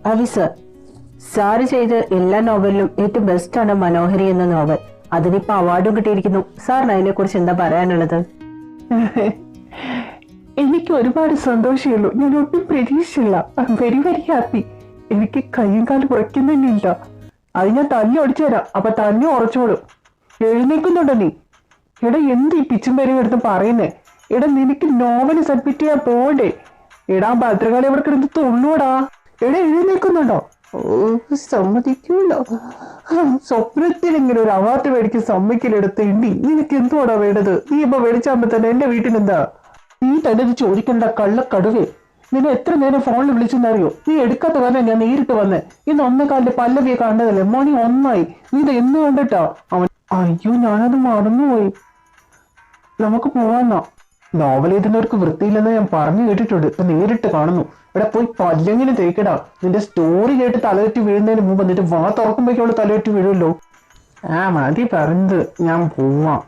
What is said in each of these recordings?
അതെ sir. Sir ചെയ്ത എല്ലാ നോവലിലും ഏറ്റവും ബെസ്റ്റാണ് മനോഹരി എന്ന നോവൽ. അതിനിപ്പോ അവാർഡും കിട്ടിയിരിക്കുന്നു. സാറിന് അതിനെ കുറിച്ച് എന്താ പറയാനുള്ളത്? എനിക്ക് ഒരുപാട് സന്തോഷമുള്ളൂ. ഞാൻ ഒട്ടും പ്രതീക്ഷിച്ചില്ല. I am very very happy. എനിക്ക് കയ്യും കാലും ഉറയ്ക്കുന്നില്ല. അത് ഞാൻ തല്ലി ഒടിച്ചു തരാം. അപ്പൊ തന്നെ ഉറച്ചോളും. എഴുന്നേക്കുന്നുണ്ടോ നീ? എടാ എന്ത് ഈ പിച്ചും പേരും എടുത്ത് പറയുന്നേ? എടാ നിനക്ക് നോവൽ സബ്മിറ്റ് ചെയ്യാൻ പോകണ്ടേ? എടാ ഭദ്രകാളി എവിടെ കിടന്ന് തൊണ്ണൂടാ. എടാ എഴുന്നേക്കുന്നുണ്ടോ? സമ്മതിക്കൂല്ലോ. സ്വപ്നത്തിലെങ്കിലും ഒരു അവാർഡ് മേടിക്കാൻ സമ്മതിക്കലെടുത്ത് എണ്ണി. നിനക്ക് എന്തുവാടാ വേണ്ടത്? നീ ഇപ്പൊ മേടിച്ചാകുമ്പോ തന്നെ എന്റെ വീട്ടിലെന്താ? നീ തന്നെ ഇത് ചോദിക്കണ്ട കള്ളക്കടുവേ. നിന്നെ എത്ര നേരം ഫോണിൽ വിളിച്ചെന്നറിയോ? നീ എടുക്കാത്ത കാരണം ഞാൻ നേരിട്ട് വന്നേ. ഇന്ന് 1:15 പല്ലവിയെ കണ്ടതല്ലേ? മണി 1 നീ ഇത് എന്ന് കണ്ടിട്ടാ അവൻ? അയ്യോ ഞാനത് മറന്നുപോയി. നമുക്ക് പോവാന്നാ. നോവൽ എഴുതുന്നവർക്ക് വൃത്തിയില്ലെന്ന് ഞാൻ പറഞ്ഞു കേട്ടിട്ടുണ്ട്. ഇപ്പൊ നേരിട്ട് കാണുന്നു. ഇവിടെ പോയി പല്ലെങ്കിലും തേക്കടാ. നിന്റെ സ്റ്റോറി കേട്ട് തലതെറ്റി വീഴുന്നതിന് മുമ്പ് നിന്റെ വാ തുറക്കുമ്പോഴേക്കും അവള് തലതെറ്റി വീഴുമല്ലോ. മതി പറഞ്ഞത്. ഞാൻ പോവാം.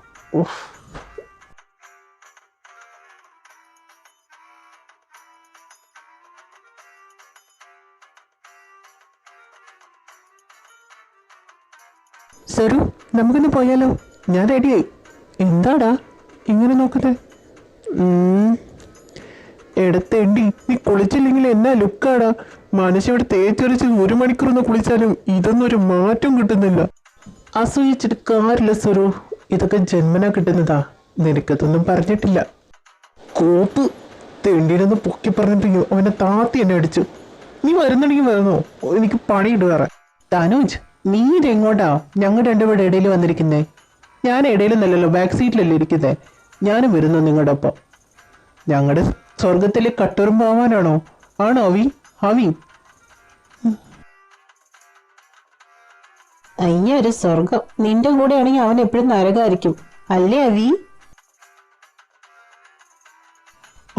സരു, നമുക്കൊന്ന് പോയാലോ? ഞാൻ റെഡിയായി. എന്താടാ ഇങ്ങനെ നോക്കട്ടെ? എടുത്തേണ്ടി നീ കുളിച്ചില്ലെങ്കിൽ എന്നാ ലുക്കാടാ. മനുഷ്യവിടെ തേച്ചൊരിച്ച് 1 മണിക്കൂറൊന്ന് കുളിച്ചാലും ഇതൊന്നും ഒരു മാറ്റം കിട്ടുന്നില്ല. അസൂയിച്ചിട്ട് കാര്യമില്ല സരു. ഇതൊക്കെ ജന്മനാ കിട്ടുന്നതാ. നിനക്കതൊന്നും പറഞ്ഞിട്ടില്ല. കോപ്പ് തെണ്ടിനൊന്ന് പൊക്കി പറഞ്ഞിട്ട് അവനെ താത്തി എന്നെ അടിച്ചു. നീ വരുന്നുണ്ടെങ്കിൽ വരുന്നോ? എനിക്ക് പണിയിടുക. തനോജ്, നീ ഇതെങ്ങോട്ടാ ഞങ്ങൾ രണ്ടുപേരുടെ ഇടയിൽ വന്നിരിക്കുന്നേ? ഞാൻ ഇടയിലൊന്നല്ലല്ലോ, ബാക്ക് സീറ്റിലല്ലേ ഇരിക്കുന്നേ. ഞാനും വരുന്നു നിങ്ങളുടെ ഒപ്പം. ഞങ്ങളുടെ സ്വർഗത്തിലെ കട്ടുറുമ്പാവാനാണോ? ആണോ അവി? അവി അയ്യ ഒരു സ്വർഗം. നിന്റെ കൂടെ ആണെങ്കിൽ അവൻ എപ്പോഴും നരകമായിരിക്കും അല്ലേ അവി?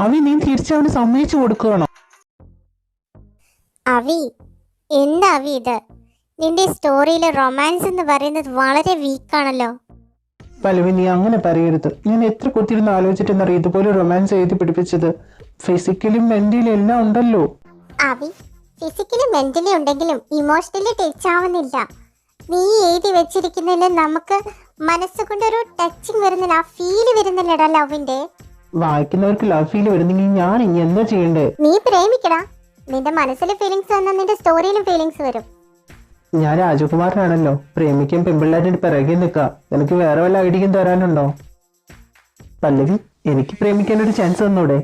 അവി നീ തിരിച്ചവന് സമ്മതിച്ചു കൊടുക്കുകയാണോ? അവി എന്താ അവി ഇത്? നിന്റെ സ്റ്റോറിയിലെ റൊമാൻസ് എന്ന് പറയുന്നത് വളരെ വീക്കാണല്ലോ. പല്ലവി നീ അങ്ങനെ പറയരുത്. ഞാൻ എത്ര കുത്തിരുന്ന് ആലോചിച്ചിട്ടെന്നറിയ ഇതുപോലെ റൊമാൻസ് എഴുതി പിടിപ്പിച്ചത്. ഫിസിക്കലും മെന്റലും എല്ലാം ഉണ്ടല്ലോ. അവി ഫിസിക്കലി മെന്റലി ഉണ്ടെങ്കിലും ഇമോഷണലി ടച്ച് ആവുന്നില്ല. നീ എഴുതി വെച്ചിരിക്കുന്നതിൽ നമുക്ക് മനസ്സുകൊണ്ടൊരു ടച്ചിങ് വരുന്നില്ല, ആ ഫീല് വരുന്നില്ലടാ ലവിന്റെ. വായിക്കുന്നവർക്ക് ലവ് ഫീൽ വരുന്നെങ്കിൽ ഞാൻ ഇനി എന്താ ചെയ്യണ്ടേ? നീ പ്രേമിക്കടാ. നിന്റെ മനസ്സിലെ ഫീലിങ്സ് വന്നാൽ നിന്റെ സ്റ്റോറിയിലും ഫീലിങ്സ് വരും. ഞാൻ രാജകുമാരനാണല്ലോ. പ്രേമിക്കാൻ പെൺപിള്ളേരുടെ പിറകെ നിൽക്കുക. എനിക്ക് വേറെ വല്ല ഐഡിയയും തരാനുണ്ടോ? പല്ലവി, എനിക്ക് പ്രേമിക്കാനൊരു ചാൻസ് തന്നൂടെ?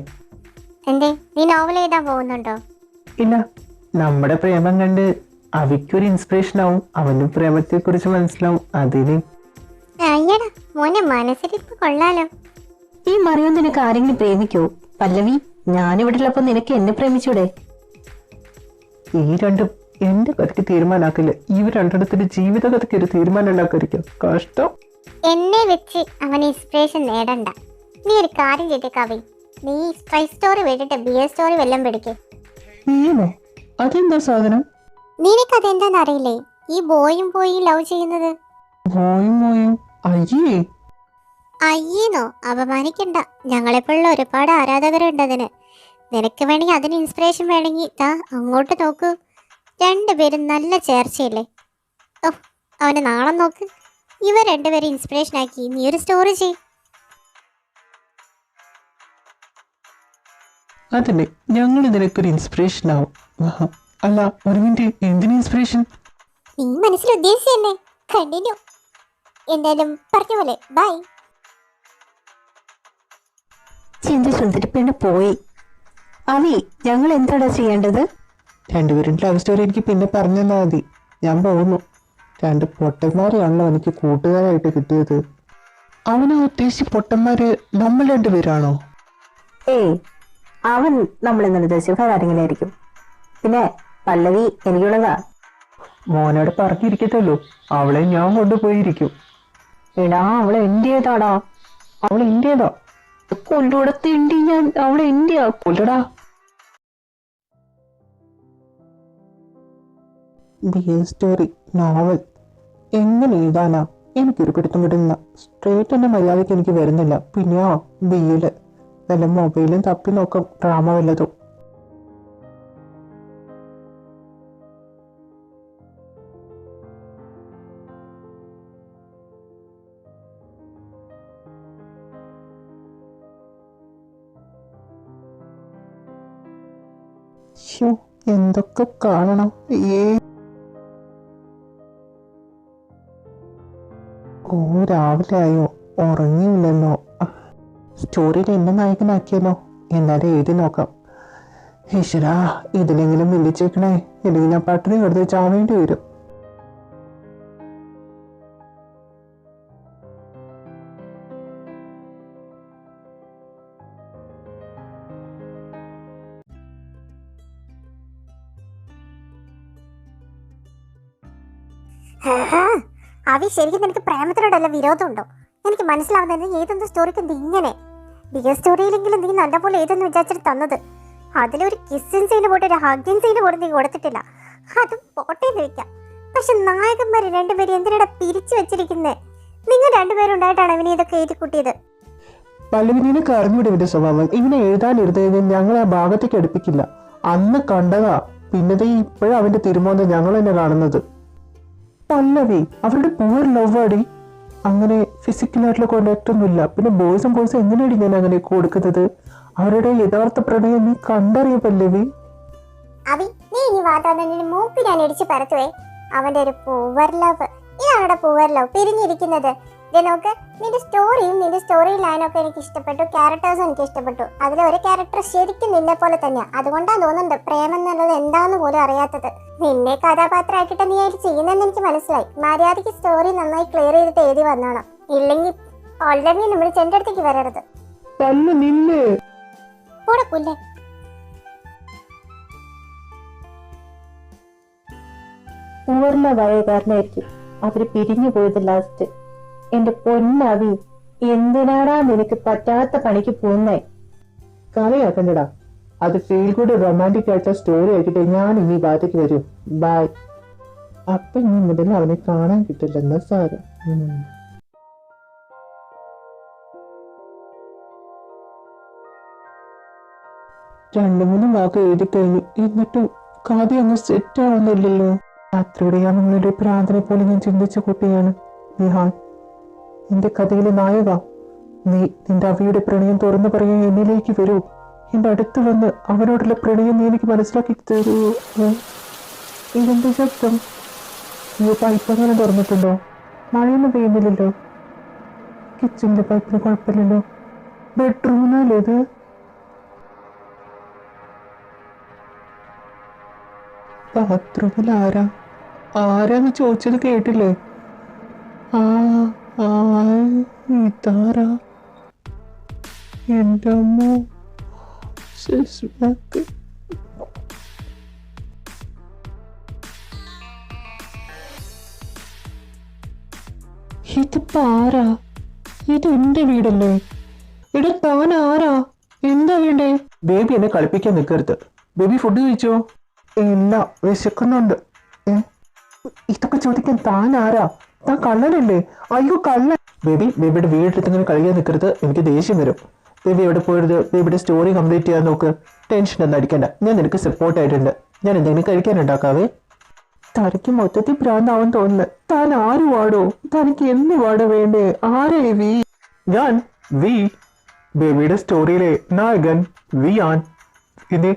എന്തേ, നീ നോവൽ എഴുതാൻ പോകുന്നുണ്ടോ? ഇല്ല, നമ്മുടെ പ്രേമം കണ്ട് അവിക്കൊരു ഇൻസ്പിറേഷൻ ആവും. അവനും പ്രേമത്തെ കുറിച്ച് മനസ്സിലാവും. അതിന് അയ്യടാ മോനെ, മനസ്സിലിപ്പ് കൊള്ളാലോ. ഈ മറിയോ നിനക്ക് ആരെങ്കിലും പ്രേമിക്കോ? പല്ലവി, ഞാനിവിടെ ഉള്ളപ്പോ നിനക്ക് എന്നെ പ്രേമിച്ചൂടെ? ഈ രണ്ടും എന്റെ കഥയ്ക്ക് തീരുമാനാക്കില്ല. ഇവർ രണ്ടിടത്തിന്റെ ജീവിത കഥയ്ക്ക് ഒരു തീരുമാനം ഉണ്ടാക്കാതിരിക്കും. കഷ്ടം. എന്നെ വെച്ച് അവൻ ഇൻസ്പിറേഷൻ നേടണ്ട. നീ ഒരു കാര്യം ചെയ്തേ കവി, നീ സ്പൈ സ്റ്റോറി വിട്ടിട്ട് ബിയർ സ്റ്റോറി വല്ലതും പിടിക്കേ. നീയോ? അതെന്താ സാധനം? നിനക്ക് അതെന്താന്ന് അറിയില്ലേ? ഈ ബോയും പോയി ലവ് ചെയ്യുന്നത്. മോയും അയ്യേ. അയ്യേന്നോ? അപമാനിക്കണ്ട. ഞങ്ങളെപ്പോഴുള്ള ഒരുപാട് ആരാധകരുണ്ട് അതിന്. നിനക്ക് വേണമെങ്കിൽ അതിന് ഇൻസ്പിറേഷൻ വേണമെങ്കിൽ ദാ അങ്ങോട്ട് നോക്കൂ. രണ്ടുപേരും നല്ല ചേർച്ചയില്ലേ? ഓ, അവന് നാളെ നോക്ക്. ഇവർ രണ്ടുപേരും ഇൻസ്പിറേഷൻ ആക്കി നീ ഒരു സ്റ്റോറി ചെയ്. അതല്ലേ, ഞങ്ങൾ നിനക്കൊരു ഇൻസ്പിറേഷൻ ആവും. അല്ല, ഒരു മിനിറ്റ്, എന്തിനു ഇൻസ്പിറേഷൻ? നീ മനസ്സിൽ ഉദ്ദേശിച്ചല്ലേ? കണ്ടിന്യൂ. എന്തായാലും പറഞ്ഞ പോലെ ബൈ. ചിന്തിച്ചിട്ട് പിന്നെ പോയി. അവി, ഞങ്ങൾ എന്താടാ ചെയ്യേണ്ടത്? രണ്ടുപേരും ലവ് സ്റ്റോറി എനിക്ക് പിന്നെ പറഞ്ഞു തന്നാൽ മതി. ഞാൻ പോകുന്നു. 2 പൊട്ടന്മാരെയാണല്ലോ എനിക്ക് കൂട്ടുകാരായിട്ട് കിട്ടിയത്. അവനെ ഉദ്ദേശിച്ച് പൊട്ടന്മാര് നമ്മൾ രണ്ടുപേരാണോ? ഏയ്, അവൻ നമ്മളെന്ന് ഉദ്ദേശിച്ച വേറെ ആരെങ്കിലും ആയിരിക്കും. പിന്നെ പല്ലവി എനിക്കുള്ളതാ. മോനോട് പറഞ്ഞിരിക്കത്തല്ലോ. അവളെ ഞാൻ കൊണ്ടുപോയിരിക്കും. എടാ, അവളെ എന്റേതാടാ. അവൾ എന്റേതാ. കൊല്ലൂടത്തേണ്ടി ഞാൻ അവളെ എന്റെയാ. കൊല്ലടാ. ബിയർ സ്റ്റോറി നോവൽ എങ്ങനെ എഴുതാനാ? എനിക്കൊരു പിടുത്തം കിട്ടുന്നില്ല. സ്ട്രേറ്റ് എന്നെ മര്യാദയ്ക്ക് എനിക്ക് വരുന്നില്ല. പിന്നെയോ ബിയില് വല്ല മൊബൈലും തപ്പി നോക്കാം, ഡ്രാമ വല്ലതും. ശ്ശോ, എന്തൊക്കെ കാണണം. ഓ, രാവിലെ ആയോ? ഉറങ്ങിയില്ലല്ലോ. സ്റ്റോറിയിൽ എന്നെ നായകനാക്കിയല്ലോ. എന്നാലും എഴുതി നോക്കാം. ഈശ്വരാ, ഇതിലെങ്കിലും വിളിച്ചേക്കണേ, ഇല്ലെങ്കിൽ ഞാൻ പട്ടിണി കിടന്ന് ചാവേണ്ടി വരും. അവി ശരിക്കും നിനക്ക് പ്രേമത്തിനോടല്ല വിരോധമുണ്ടോ? എനിക്ക് മനസ്സിലാവുന്നത് ഏതൊന്നും സ്റ്റോറിക്ക് എന്ത് ഇങ്ങനെ. ഡിയർ സ്റ്റോറിയിലെങ്കിലും നീ നല്ലപോലെ ഏതെന്ന് വിചാരിച്ചിട്ട് തന്നത്. അതിലൊരു കിസ്സിങ് സീന് പോട്ട് ഒരു ഹഗ്ഗിങ് സീന് പോലും നീ കൊടുത്തിട്ടില്ല. അതും പോട്ടേന്ന് വെക്കാം. പക്ഷെ നായകന്മാര് രണ്ടുപേരും എന്തിനാ പിരിച്ചു വെച്ചിരിക്കുന്നേ? നിങ്ങൾ രണ്ടുപേരും ഉണ്ടായിട്ടാണ് ഇവനെ ഇതൊക്കെ എഴുതി കൂട്ടിയത്. പല്ലവിനെ അറിഞ്ഞൂടെ ഇവന്റെ സ്വഭാവം. ഇവനെ എഴുതാനിരുന്നത് ഞങ്ങൾ ആ ഭാഗത്തേക്ക് അടുപ്പിക്കില്ല. അന്ന് കണ്ടതാ, പിന്നതേ ഇപ്പോഴും അവന്റെ തീരുമാനം ഞങ്ങൾ തന്നെ കാണുന്നത്. പല്ലവി അവരുടെ പൂർ ലവ്. അങ്ങനെ ഫിസിക്കലായിട്ടുള്ള കോണ്ടാക്ട് ഒന്നുമില്ല. പിന്നെ ബോയ്സും എങ്ങനെയാണ് ഞാൻ അങ്ങനെ കൊടുക്കുന്നത്? അവരുടെ യഥാർത്ഥ പ്രണയം നീ കണ്ടറിയ പല്ലവി. നീ ഇനി മൂപ്പി ഞാൻ ഇടിച്ച് പരത്തുവേ. അവന്റെ ഒരു പൂവർ ലവ്. ഇതാണ് പൂവർ ലവ് പിരിഞ്ഞിരിക്കുന്നത്. നോക്ക്, നിന്റെ സ്റ്റോറിയും നിന്റെ സ്റ്റോറി ലൈനൊക്കെ എനിക്ക് ഇഷ്ടപ്പെട്ടു. ക്യാരക്ടേഴ്സും എനിക്ക് ഇഷ്ടപ്പെട്ടു. അതിലെ ഒരു ക്യാരക്ടർ ശരിക്കും നിന്നെ പോലെ തന്നെയാ. അതുകൊണ്ടാണ് തോന്നുന്നുണ്ട് പ്രേമം എന്നുള്ളത് എന്താന്ന് പോലും അറിയാത്തത്. നിന്നെ കഥാപാത്രമാക്കിയിട്ട് നീ ആയിട്ട് ചെയ്യുന്നെന്ന് എനിക്ക് മനസ്സിലായി. മര്യാദയ്ക്ക് സ്റ്റോറി നന്നായി ക്ലിയർ ചെയ്തിട്ട് എഴുതി വന്നോണം. ഇല്ലെങ്കിൽ ഓൾറെഡി നമ്മൾ എന്റെ അടുത്തേക്ക് വരരുത്. പുല്ലേ പൂർണ്ണ വയകാരനായിരിക്കും അവര് പിരിഞ്ഞു പോയത് ലാസ്റ്റ്. എന്റെ പൊന്നവി, എന്തിനാടാ നിനക്ക് പറ്റാത്ത പണിക്ക് പോകുന്നേ? കളിയാക്കണ്ടടാ. അത് ഫീൽ ഗുഡ് റൊമാൻറ്റിക് ആയിട്ടുള്ള സ്റ്റോറി ആക്കിയിട്ട് ഞാൻ ഇനി ഭാഗത്തേക്ക് വരും. ബൈ. അപ്പൊ ഇനി മുതൽ അവനെ കാണാൻ കിട്ടില്ലെന്ന സാരം. 2-3 വാക്ക് എഴുതി കഴിഞ്ഞു. എന്നിട്ടും കാവ്യ അങ്ങ് സെറ്റ് ആവുന്നില്ലല്ലോ. രാത്രിയുടെ ഞങ്ങളുടെ പ്രാർത്ഥന പോലെ ഞാൻ ചിന്തിച്ച കുട്ടിയാണ് നിഹാൻ. എന്റെ കഥയിലെ നായക നീ. നിന്റെ അവിയുടെ പ്രണയം തുറന്നു പറയാൻ എന്നിലേക്ക് വരൂ. എന്റെ അടുത്ത് വന്ന് അവനോടുള്ള പ്രണയം നീ എനിക്ക് മനസ്സിലാക്കി തരൂ. ഇതെന്ത് ശബ്ദം? ഈ പൈപ്പ് അങ്ങനെ തുറന്നിട്ടുണ്ടോ? മഴയൊന്നും പെയ്യുന്നില്ലല്ലോ. കിച്ചണിലെ പൈപ്പിന് കുഴപ്പമില്ലല്ലോ. ബെഡ്റൂമിനല്ലേ ഇത്? ബാത്റൂമിൽ ആരാന്ന് ചോദിച്ചത് കേട്ടില്ലേ? ഇതാരാ? എൻ്റെ അമ്മ. ഇതിപ്പോ ആരാ? ഇത് എന്റെ വീടല്ലേ? ഇവിടെ താൻ ആരാ? എന്താ വേണ്ടേ? ബേബി എന്നെ കളിപ്പിക്കാൻ നിൽക്കരുത്. ബേബി ഫുഡ് കഴിച്ചോ? ഇല്ല, വിശക്കുന്നുണ്ട്. ഇതൊക്കെ ചോദിക്കാൻ താൻ ആരാ? താൻ കള്ളനല്ലേ? അയ്യോ കള്ളൻ. ബേബിയുടെ വീട്ടിൽ ഇങ്ങനെ കളിക്കാൻ നിൽക്കരുത്. എനിക്ക് ദേഷ്യം വരും. ബേബി എവിടെ പോയത്? ബേബിയുടെ സ്റ്റോറി കംപ്ലീറ്റ് ചെയ്യാൻ നോക്ക്. ടെൻഷൻ ഒന്നും അടിക്കണ്ട. ഞാൻ നിനക്ക് സപ്പോർട്ട് ആയിട്ടുണ്ട്. ഞാൻ എന്തെങ്കിലും കഴിക്കാനുണ്ടാക്കാവേ. തനിക്ക് മൊത്തത്തിൽ ഭ്രാന്താവാൻ തോന്നുന്നു. താൻ ആര് വാടോ? തനിക്ക് എന്ത് വാട വേണ്ടേ? ആരേ വി? ഞാൻ വി, ബേബിയുടെ സ്റ്റോറിയിലെ നായകൻ വി ആൻ. ഇനി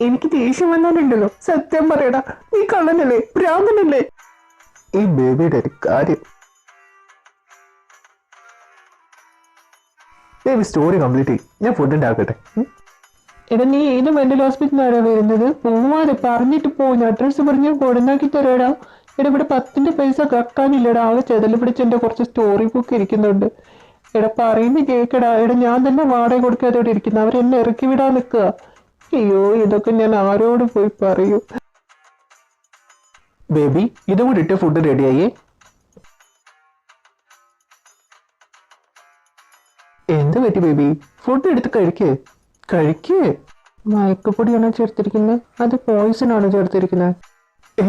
എനിക്ക് ദേഷ്യം വന്നാലുണ്ടല്ലോ. സത്യം പറയടാ, നീ കള്ളനല്ലേ? ഭ്രാന്തനല്ലേ? ഈ ബേബിയുടെ ഒരു കാര്യം. ബേബി സ്റ്റോറി കംപ്ലീറ്റ് ചെയ്യും. ഞാൻ ഫുഡ് ഉണ്ടാക്കട്ടെ. എടാ, നീ ഏത് മെന്റൽ ഹോസ്പിറ്റലിലാണ് വരുന്നത്? പോവാതെ പറഞ്ഞിട്ട് പോകും. അഡ്രസ് പറഞ്ഞാൽ കൊടുന്നാക്കി തരാടാ. എടാ, ഇവിടെ 10ന്റെ പൈസ കക്കാനില്ലടാ. ആകെ ചെതല് പിടിച്ച് എൻ്റെ കുറച്ച് സ്റ്റോറി ബുക്ക് ഇരിക്കുന്നുണ്ട്. എടാ, പറയുന്നത് കേക്കടാ. എടാ, ഞാൻ തന്നെ വാടക കൊടുക്കാതെ ഇവിടെ ഇരിക്കുന്നു. അവരെന്നെ ഇറക്കി വിടാൻ നിൽക്കുക. അയ്യോ, ഇതൊക്കെ ഞാൻ ആരോട് പോയി പറയൂ? ബേബി, ഇതും കൂടി ഇട്ട് ഫുഡ് റെഡിയായേ. എന്ത് പറ്റി ബേബി? ഫുഡ് എടുത്ത് കഴിക്കേ. മയക്കപ്പൊടിയാണോ ചേർത്തിരിക്കുന്നത്? അത് പോയിസൺ ആണോ ചേർത്തിരിക്കുന്നത്?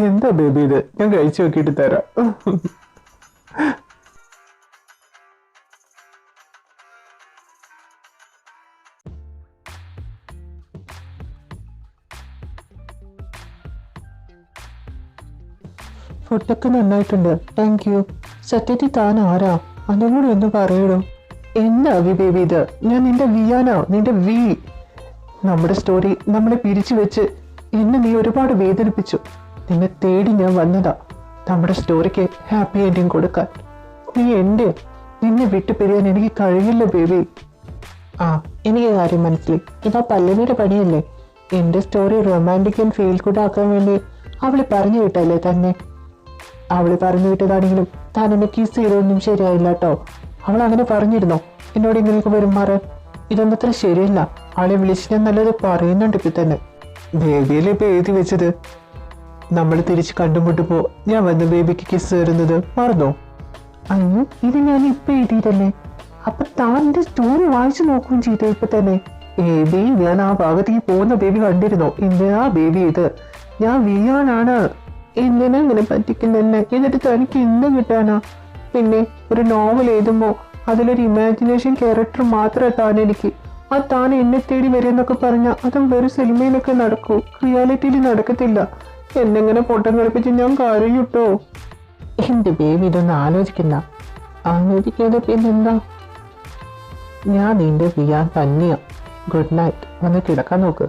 എന്താ ബേബി ഇത്? ഞാൻ കഴിച്ചു നോക്കിയിട്ട് തരാം. ഫുഡൊക്കെ നന്നായിട്ടുണ്ട്. Thank you. സത്യത്തിൽ താൻ ആരാ? അതും കൂടി ഒന്ന് പറയടോ. എന്നാ വി ബേബി ഇത്? ഞാൻ നിന്റെ വിയാനാ, നിന്റെ വി. നമ്മുടെ സ്റ്റോറി നമ്മളെ പിരിച്ചു വെച്ച് എന്നെ നീ ഒരുപാട് വേദനിപ്പിച്ചു. നിന്നെ തേടി ഞാൻ വന്നതാ നമ്മുടെ സ്റ്റോറിക്ക് ഹാപ്പി എൻഡിങ് കൊടുക്കാൻ. നീ എൻ്റെ നിന്നെ വിട്ടു പിരിയാൻ എനിക്ക് കഴിയില്ല ബേബി. ആ, എനിക്ക് കാര്യം മനസ്സിലായി. ഇതാ പല്ലവിയുടെ പണിയല്ലേ? എൻ്റെ story romantic and feel good ആക്കാൻ വേണ്ടി അവളെ പറഞ്ഞു വിട്ടല്ലേ തന്നെ? അവളെ പറഞ്ഞു വിട്ടതാണെങ്കിലും താൻ എന്നെ കിസ് ചെയ്തൊന്നും ശരിയായില്ല കേട്ടോ. അവൾ അങ്ങനെ പറഞ്ഞിരുന്നോ എന്നോട് ഇങ്ങനെയൊക്കെ പെരുമാറാൻ? ഇതൊന്നും അത്ര ശരിയല്ല. അവളെ വിളിച്ച് ഞാൻ നല്ലത് പറയുന്നുണ്ട് ഇപ്പം തന്നെ. ബേബിയല്ലേ ഇപ്പം എഴുതി വെച്ചത്? നമ്മൾ തിരിച്ച് കണ്ടുമുട്ടുമ്പോ ഞാൻ വന്ന് ബേബിക്ക് കിസ് തരുന്നത് മറന്നോ? അയ്യോ, ഇത് ഞാൻ ഇപ്പം എഴുതിയിട്ടല്ലേ? അപ്പൊ താൻ എന്റെ സ്റ്റോറി വായിച്ചു നോക്കുകയും ചെയ്തു ഇപ്പൊ തന്നെ. ബേബി, ഞാൻ ആ ഭാഗത്തേക്ക് പോകുന്ന ബേബി കണ്ടിരുന്നോ? എന്തിനാ ബേബി ഇത്? ഞാൻ വിയാനാണ്. എന്തിനാ ഇങ്ങനെ പറ്റിക്കുന്നെന്നെ? എന്നിട്ട് തനിക്ക് ഇന്ന് കിട്ടാനാ? പിന്നെ ഒരു നോവൽ എഴുതുമ്പോ അതിലൊരു ഇമാജിനേഷൻ ക്യാരക്ടർ മാത്രമേ താൻ എനിക്ക്. ആ താൻ എന്നെ തേടി വരുന്നൊക്കെ പറഞ്ഞാൽ അതും വെറും സിനിമയിലൊക്കെ നടക്കൂ, റിയാലിറ്റിയിൽ നടക്കത്തില്ല. എന്നെങ്ങനെ പൊട്ടം കളിപ്പിച്ച് ഞാൻ കരയൂട്ടോ. എന്റെ ബേബി ഇതൊന്നും ആലോചിക്കാതെ പിന്നെന്താ? ഞാൻ നിന്റെ വിയാൻ തന്നെയാ. Good night. വന്ന് കിടക്കാൻ നോക്ക്.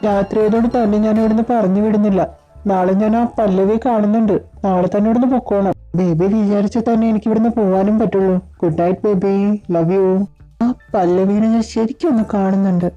രാത്രി ആയതോട് തന്നെ ഞാൻ ഇവിടുന്ന് പറഞ്ഞു വിടുന്നില്ല. നാളെ ഞാൻ ആ പല്ലവി കാണുന്നുണ്ട്. നാളെ തന്നെ ഇവിടുന്ന് പൊക്കോളാം. ബേബി വിചാരിച്ചാൽ തന്നെ എനിക്ക് ഇവിടുന്ന് പോവാനും പറ്റുള്ളൂ. Good night baby, love you. ആ പല്ലവീനെ ഞാൻ ശരിക്കും ഒന്ന് കാണുന്നുണ്ട്.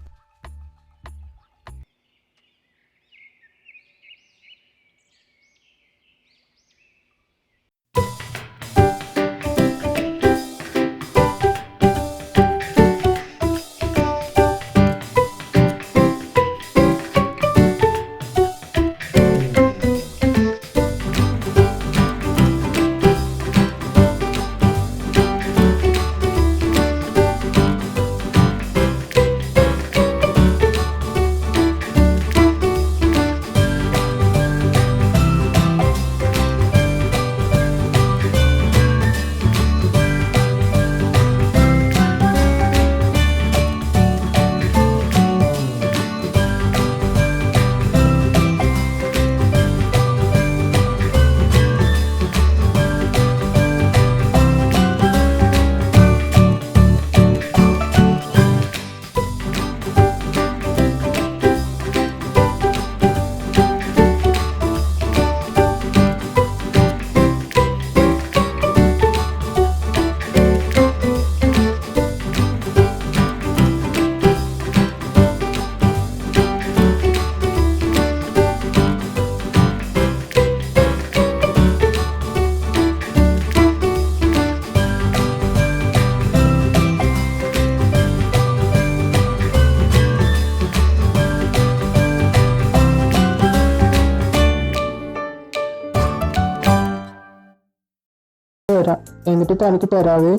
എന്നിട്ട് തനിക്ക് തരാവേ.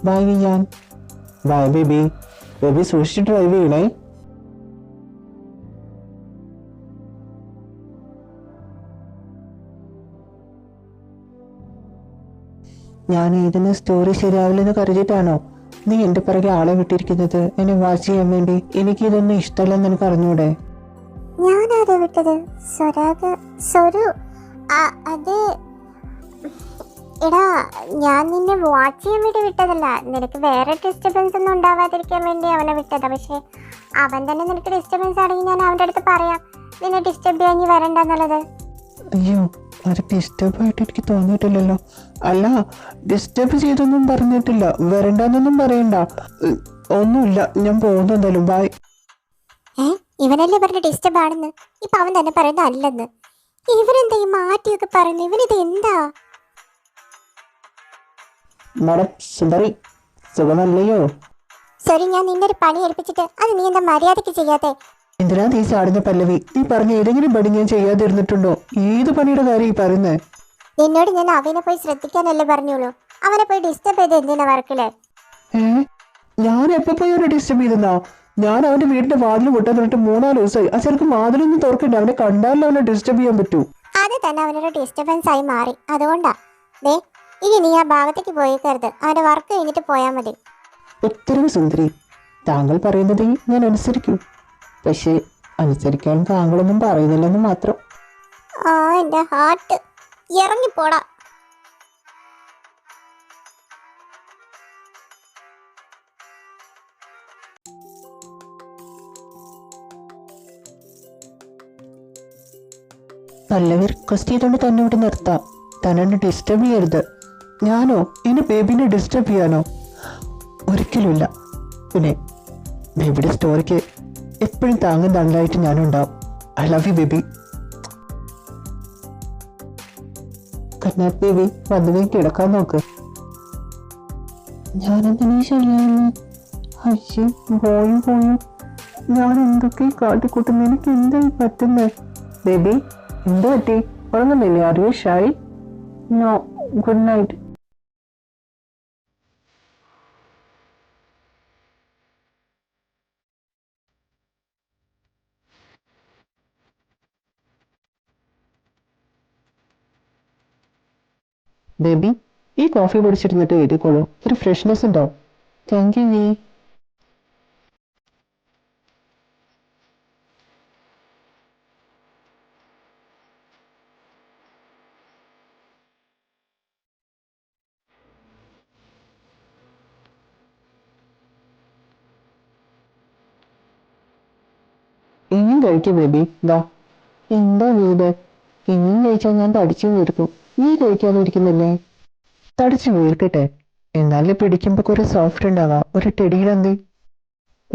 ബൈ ഞാൻ. Bye baby. ബേബി സൂക്ഷിച്ച് ഡ്രൈവ് ചെയ്യണേ. ഞാൻ ഇതിന് സ്റ്റോറി ശരിയാവില്ലെന്ന് കരുതിയിട്ടാണോ നീ എന്റെ പിറകെ ആളെ വിട്ടിരിക്കുന്നത്? എന്നെ വാച്ച് ചെയ്യാൻ വേണ്ടി. എനിക്ക് ഇതൊന്നും ഇഷ്ടമല്ലെന്ന് എനിക്ക് അറിഞ്ഞൂടെ? ഞാനാരെ വിട്ടത്? സ്വരു. അത് എടാ, ഞാൻ നിന്നെ വാച്ച് ചെയ്യാൻ വേണ്ടി വിട്ടതല്ല. നിനക്ക് വേറെ ഡിസ്റ്റർബൻസ് ഒന്നും ഉണ്ടാവാതിരിക്കാൻ വേണ്ടി അവനെ വിട്ടതാ. പക്ഷെ അവൻ തന്നെ നിനക്ക് ഡിസ്റ്റർബൻസ് ആണെങ്കിൽ ഞാൻ അവൻ്റെ അടുത്ത് പറയാം, നിന്നെ ഡിസ്റ്റർബ് ചെയ്യാൻ നീ വരണ്ടെന്നുള്ളത്. അയ്യോ, അത് ഡിസ്റ്റർബ് ആയിട്ട് എനിക്ക് തോന്നിയിട്ടില്ലല്ലോ. അല്ല, ഡിസ്റ്റർബ് ചെയ്തൊന്നും പറഞ്ഞിട്ടില്ല. വരണ്ടെന്നൊന്നും പറയണ്ട. ഒന്നുമില്ല, ഞാൻ പോകുന്നെന്തായാലും. ബൈ. ഇവനല്ലേ പറഞ്ഞ ഡിസ്റ്റർബ് ആണെന്ന്. ഇപ്പൊ അവൻ തന്നെ പറയുന്നത് അല്ലെന്ന്. ഇവനെന്താ ഈ മാറ്റിയൊക്കെ പറയുന്നു? ഇവനിത് എന്താ? മാഡം സുന്ദരി, സുഖമല്ലയോ? സോറി, ഞാൻ നിന്റെ ഒരു പണി ഏൽപ്പിച്ചിട്ട് അത് നീ എന്താ മര്യാദയ്ക്ക് ചെയ്യാതെ? എന്തിനാ നീ ചാടുന്ന പല്ലവി? നീ പറഞ്ഞ ഏതെങ്കിലും പണി ഞാൻ ചെയ്യാതിരുന്നിട്ടുണ്ടോ? ഏത് പണിയുടെ കാര്യം ഈ പറയുന്നേ? നിന്നോട് ഞാൻ അവനെ പോയി ശ്രദ്ധിക്കാനല്ലേ പറഞ്ഞോളൂ. അവനെ പോയി ഡിസ്റ്റർബ് ചെയ്ത് എന്തിനാ വർക്കില്? ഞാൻ എപ്പോ പോയി അവനെ ഡിസ്റ്റർബ് ചെയ്തെന്നാ? ഞാൻ അവന്റെ വീടിന്റെ വാതിൽ പൊട്ടാൻ തൊട്ട് 3-4 ദിവസമായി. ആ ചെറുക്ക് വാതിലൊന്നും തുറക്കണ്ട. അവനെ കണ്ടാലും അവനെ ഡിസ്റ്റർബ് ചെയ്യാൻ പറ്റൂ. അത് തന്നെ അവനൊരു ഡിസ്റ്റർബൻസ് ആയി മാറി. അതുകൊണ്ടാ. ദേ, ഇനി നീ ആ ഭാഗത്തേക്ക് പോയിക്കരുത്. അവന്റെ വർക്ക് കഴിഞ്ഞിട്ട് പോയാൽ മതി. ഉത്തരവ് സുന്ദരി. താങ്കൾ പറയുന്നത് ഞാൻ അനുസരിക്കൂ. പക്ഷേ അനുസരിക്കാൻ താങ്കളൊന്നും പറയുന്നില്ലെന്ന് മാത്രം. ആ എൻ്റെ ഹാർട്ട് ഇറങ്ങിപ്പോടാ. പല്ലവി റിക്വസ്റ്റ് ചെയ്തുകൊണ്ട് തന്നെ ഇവിടെ നിർത്താം. തന്നെ ഡിസ്റ്റർബ് ചെയ്യരുത്. ഞാനോ എന്റെ ബേബിനെ ഡിസ്റ്റർബ് ചെയ്യാനോ? ഒരിക്കലുമില്ല. പിന്നെ ബേബിയുടെ സ്റ്റോറിക്ക് എപ്പോഴും താങ്ങും തണലായിട്ട് ഞാനും ഉണ്ടാവും. I love you baby. കന്യാത് ബേബി വന്നുവേ കിടക്കാൻ നോക്ക്. ഞാനെന്തിനീ ശരിയായിരുന്നു? അയ്യോ പോയും ഞാൻ എന്തൊക്കെ കാട്ടിക്കൂട്ടുന്നു. എനിക്ക് എന്തായി പറ്റുന്നേ? ബേബി എന്താ പറ്റി? ഉറങ്ങുന്നില്ലേ? അറിയോ ഷായി? No, good night. ബേബി ഈ കോഫി കുടിച്ചിരുന്നിട്ട് എഴുതിക്കോളൂ. ഒരു ഫ്രഷ്നെസ് ഉണ്ടോ? താങ്ക് യു നീ. ഇനിയും കഴിക്കും ബേബി. ഇതാ. എന്താ വീട്? ഇനിയും കഴിച്ചാൽ ഞാൻ തടിച്ചു വീർക്കും. നീ കഴിക്കാതെ ഇരിക്കുന്നില്ലേ? തടിച്ചു വീർക്കട്ടെ, എന്നാലും പിടിക്കുമ്പോ കുറെ സോഫ്റ്റ് ഉണ്ടാവാം. ഒരു ടെടിയിലെന്തി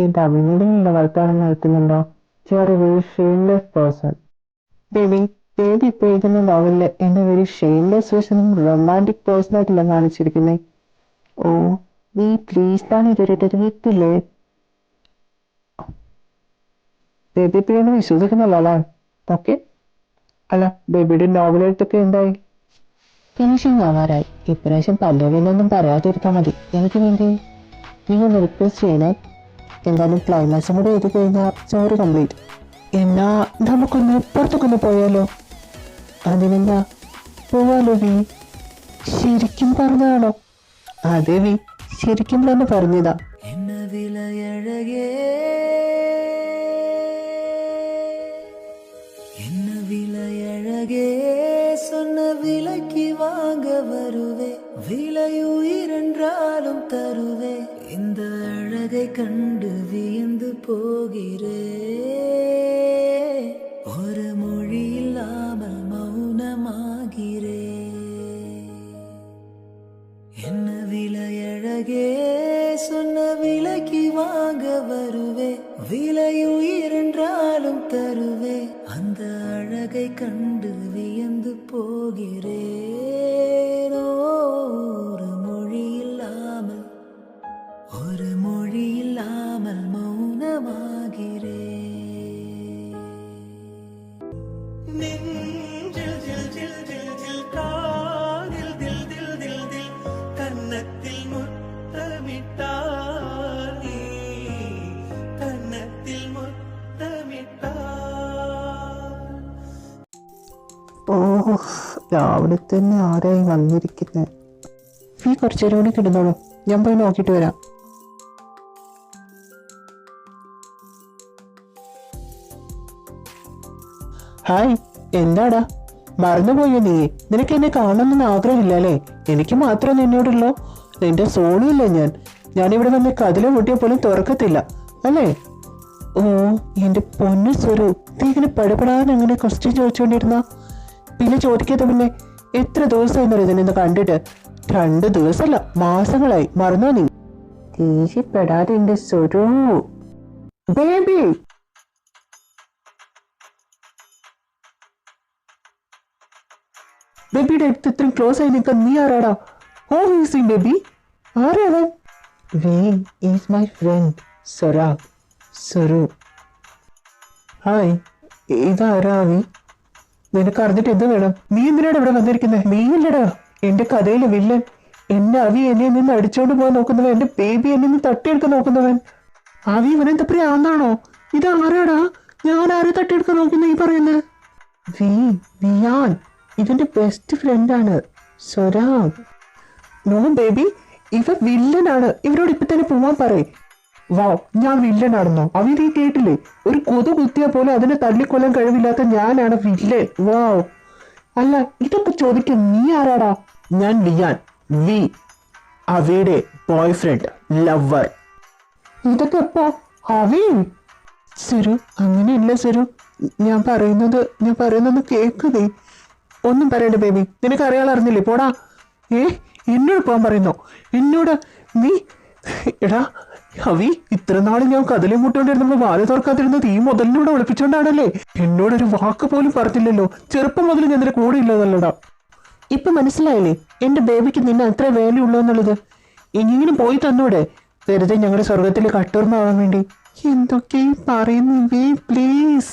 എന്റെ അഭിനയുടെ വർത്താനം നടത്തുന്നുണ്ടോ? Very shameless person. Baby baby ഇപ്പൊ എഴുതുന്ന നോവലില് എന്നെ വെരി ഷെയിംലെസ് പേഴ്സണും റൊമാൻറ്റിക് പേഴ്സണായിട്ടല്ല കാണിച്ചിരിക്കുന്നേ. ഓ നീ പ്ലീസ് ആണ് ഇതൊരു തെറ്റില്ലേ? ബേബി പിന്നെ വിശ്വസിക്കുന്നില്ല. ഓക്കെ. അല്ല ബേബിയുടെ നോവലെഴുത്തൊക്കെ എന്തായി? ഫിനിഷിങ് ആവാറായി. ഇപ്രാവശ്യം പല്ലവിനൊന്നും പറയാതിരുത്താൽ മതി. എനിക്ക് വേണ്ടി നീ ഒന്ന് റിക്വസ്റ്റ് ചെയ്യണേ. എന്തായാലും ക്ലൈമാക്സും കൂടെ എഴുതി കഴിഞ്ഞാൽ സ്റ്റോറി കംപ്ലീറ്റ്. എന്നാ നമുക്കൊന്ന് പുറത്തൊക്കൊന്ന് പോയാലോ? അതിനെന്താ? പോവാലോ വി. ശരിക്കും പറഞ്ഞതാണോ? അതെ വി, ശരിക്കും തന്നെ പറഞ്ഞതാ. சொன்ன விலைக்கு வாங்க வருவே, விலையுயிரென்றாலும் தருவே, இந்த அழகை கண்டு வியந்து போகிறே, ஒரு மொழி இல்லாமல் மௌனமாகிறே. என்ன விலையழகே சொன்ன விலைக்கு வாங்க வருவே, விலையுயிரென்றாலும் தருவே, அந்த அழகை கண்டு வியந்து போகிறேன். ஒரு மொழி இல்லாமல் மௌனமாகிறேன். நெஞ்சில் ஜில் ஜில் ஜில் ஜில், காதில் தில் தில் தில் தில், கன்னத்தில் முத்தமிட்டார் நீ, கன்னத்தில் முத்தமிட்டார். ഓ രാവിലെ തന്നെ ആരായി വന്നിരിക്കുന്നത്? ഈ കുറച്ചു നേരം കൂടി കിടന്നോളൂ, ഞാൻ പോയി നോക്കിയിട്ട് വരാം. ഹായ്, എന്താടാ മറന്നുപോയോ നീ? നിനക്ക് എന്നെ കാണണമെന്ന് ആഗ്രഹമില്ല അല്ലേ? എനിക്ക് മാത്രം നിന്നോടുള്ളോ? നിന്റെ സോണിയില്ല ഞാനിവിടെ വന്ന് കതിലെ മുട്ടിയ പോലും തുറക്കത്തില്ല അല്ലേ? ഓ എന്റെ പൊന്നു സ്വരു, നീ ഇങ്ങനെ പടപെടാൻ അങ്ങനെ ക്വസ്റ്റ്യൻ ചോദിച്ചുകൊണ്ടിരുന്ന പിന്നെ ചോദിക്കാത്ത പിന്നെ എത്ര ദിവസമായി ഇതിനെന്ന് കണ്ടിട്ട്? 2 ദിവസമല്ല, മാസങ്ങളായി. മറന്നോ നീ? ദേഷ്യപ്പെടാതെ എന്റെ സ്വരു. ബേബി ബേബിയുടെ അടുത്ത് ഇത്രയും ക്ലോസ് ആയി നിൽക്കാൻ നീ ആരാടാ? Who is baby? ആരാണ്? Is my friend Swaru. Hi, ഇതാരാ വി? നിനക്ക് അറിഞ്ഞിട്ട് എന്ത് വേണം? നീ എന്തിനാണ് ഇവിടെ വന്നിരിക്കുന്നത്? നീയല്ലടാ എന്റെ കഥയിലെ വില്ലൻ. എന്നെ അവി എന്നെ നിന്ന് അടിച്ചോണ്ട് പോകാൻ നോക്കുന്നവൻ, എന്റെ ബേബി എന്നെ നിന്ന് തട്ടിയെടുക്കാൻ നോക്കുന്നവൻ. അവി ഇവനെന്താ ആന്നാണോ? ഇത് ആരാടാ? ഞാൻ ആരെ തട്ടിയെടുക്കാൻ നോക്കുന്ന ഈ പറയുന്നത്? വിയാൻ, ഇവന്റെ ബെസ്റ്റ് ഫ്രണ്ടാണ് സ്വരാഗ്. നോ ബേബി, ഇവ വില്ലനാണ്. ഇവരോട് ഇപ്പൊ തന്നെ പോവാൻ പറയും. വാ, ഞാൻ വില്ലനാണെന്നോ? അവൻ നീ കേട്ടില്ലേ? ഒരു കൊതു കുത്തിയാ പോലെ അതിനെ തല്ലിക്കൊല്ലാൻ കഴിവില്ലാത്ത ഞാനാണ് വില്ലൻ. വാവ്. അല്ല, ഇതൊക്കെ ചോദിക്കാൻ നീ ആരാടാ? ഞാൻ ലിയാൻ, വി, അവയുടെ ബോയ് ഫ്രണ്ട്, ലവർ. ഇതൊക്കെ എപ്പോ? അവി? സെരു, അങ്ങനെയല്ല സെരു. ഞാൻ പറയുന്നത് കേൾക്കുന്നേ. ഒന്നും പറയണ്ട ബേബി, നിനക്ക് അറിയാറിഞ്ഞില്ലേ? പോടാ. എന്നോട് പോകാൻ പറയുന്നോ? എന്നോട് നീ? എടാ അവി, ഇത്ര നാള് ഞാൻ കതലി മുട്ടോണ്ടിരുന്നപ്പോ വാല് തുറക്കാതിരുന്നത് ഈ മുതലിനോട് ഒളിപ്പിച്ചോണ്ടാണല്ലേ? എന്നോടൊരു വാക്ക് പോലും പറഞ്ഞില്ലല്ലോ. ചെറുപ്പം മുതൽ ഞാൻ നിന്റെ കൂടെ ഇല്ലതല്ലടാ. ഇപ്പൊ മനസ്സിലായില്ലേ എന്റെ ബേബിക്ക് നിന്നെ അത്ര വാല്യൂ ഉള്ളൂ എന്നുള്ളത്? ഇനിയെങ്കിലും പോയി തന്നൂടെ, വെറുതെ ഞങ്ങളുടെ സ്വർഗത്തിൽ കട്ടോർമാവാൻ വേണ്ടി? എന്തൊക്കെയും പറയുന്നു പ്ലീസ്.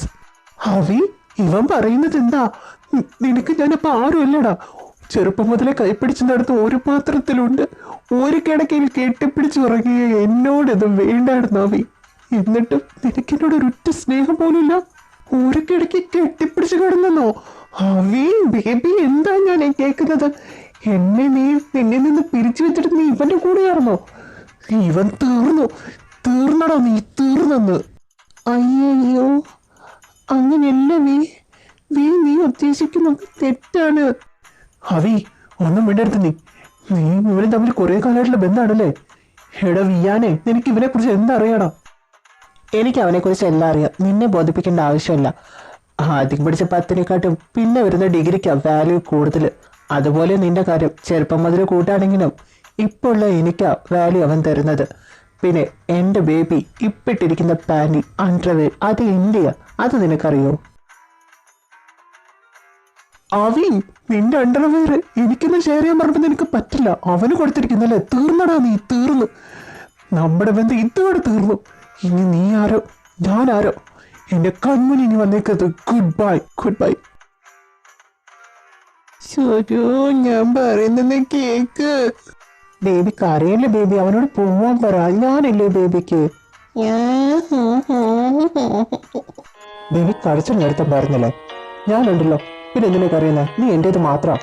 അവി, ഇവൻ പറയുന്നത് എന്താ? നിനക്ക് ഞാനിപ്പോ ആരുമല്ലടാ. ചെറുപ്പം മുതലേ കൈപ്പിടിച്ച് നടത്ത് ഒരു പാത്രത്തിലുണ്ട്, ഒരു കിടക്കയിൽ കെട്ടിപ്പിടിച്ച് ഉറങ്ങിയ എന്നോട് ഇത് വേണ്ടായിരുന്നു അവി. എന്നിട്ടും നിനക്കെന്നോട് ഒരൊറ്റ സ്നേഹം പോലുമില്ല. ഒരു കിടക്കി കെട്ടിപ്പിടിച്ച് കിടന്നോ? അവി ബേബി, എന്താ ഞാൻ കേൾക്കുന്നത്? നിന്നെ നിന്ന് പിരിച്ചു വെച്ചിട്ട് നീ ഇവന്റെ കൂടെയായിരുന്നോ? ഇവൻ തീർന്നടോ, നീ തീർന്നെന്ന്. അയ്യോ, അങ്ങനെയല്ല നീ ഉദ്ദേശിക്കുന്നത് തെറ്റാണ്. അവി, ഒന്നും വിടരുത്. നീ ഇവരും തമ്മിൽ കുറെ കാലമായിട്ടുള്ള ബന്ധമാണല്ലേ? എടാ വിയാനെ, നിനക്ക് ഇവനെ കുറിച്ച് എന്താ അറിയണം? എനിക്ക് അവനെ കുറിച്ച് എല്ലാം അറിയാം, നിന്നെ ബോധിപ്പിക്കേണ്ട ആവശ്യമില്ല. ആദ്യം പഠിച്ച 10നെക്കാട്ടും പിന്നെ വരുന്ന ഡിഗ്രിക്കാ വാല്യൂ കൂടുതൽ. അതുപോലെ നിന്റെ കാര്യം ചെറുപ്പം മുതൽ കൂട്ടാണെങ്കിലും ഇപ്പോൾ ഉള്ള എനിക്കാ വാല്യൂ അവൻ തരുന്നത്. പിന്നെ എന്റെ ബേബി ഇപ്പിട്ടിരിക്കുന്ന പാന്റി, അണ്ടർവെയർ, അത് എന്റെയാ. അത് നിനക്കറിയോ? അവി, നിന്റെ അണ്ടർവെയർ എനിക്കൊന്നും ഷെയർ ചെയ്യാൻ പറഞ്ഞപ്പോ നിനക്ക് പറ്റില്ല. അവന് കൊടുത്തിരിക്കുന്നല്ലേ? തീർന്നടാ, നീ തീർന്നു. നമ്മുടെ ബന്ധം ഇതോടെ തീർന്നു. ഇനി നീ ആരോ ഞാൻ ആരോ, എന്റെ കൺമുനി ഇനി വന്നേക്കത്. Good bye. ശരി, ഞാൻ പറയുന്നത് കേക്ക്. ബേബി കരയല്ലേ ബേബി, അവനോട് പോവാൻ പറ. ഞാനില്ലേ ബേബിക്ക്? ബേബി കരച്ചിൽ നേരത്തെ പറഞ്ഞല്ലേ? ഞാനുണ്ടല്ലോ, പിന്നെ എന്തിനാ കറിയുന്നേ? നീ എന്റേത് മാത്രം.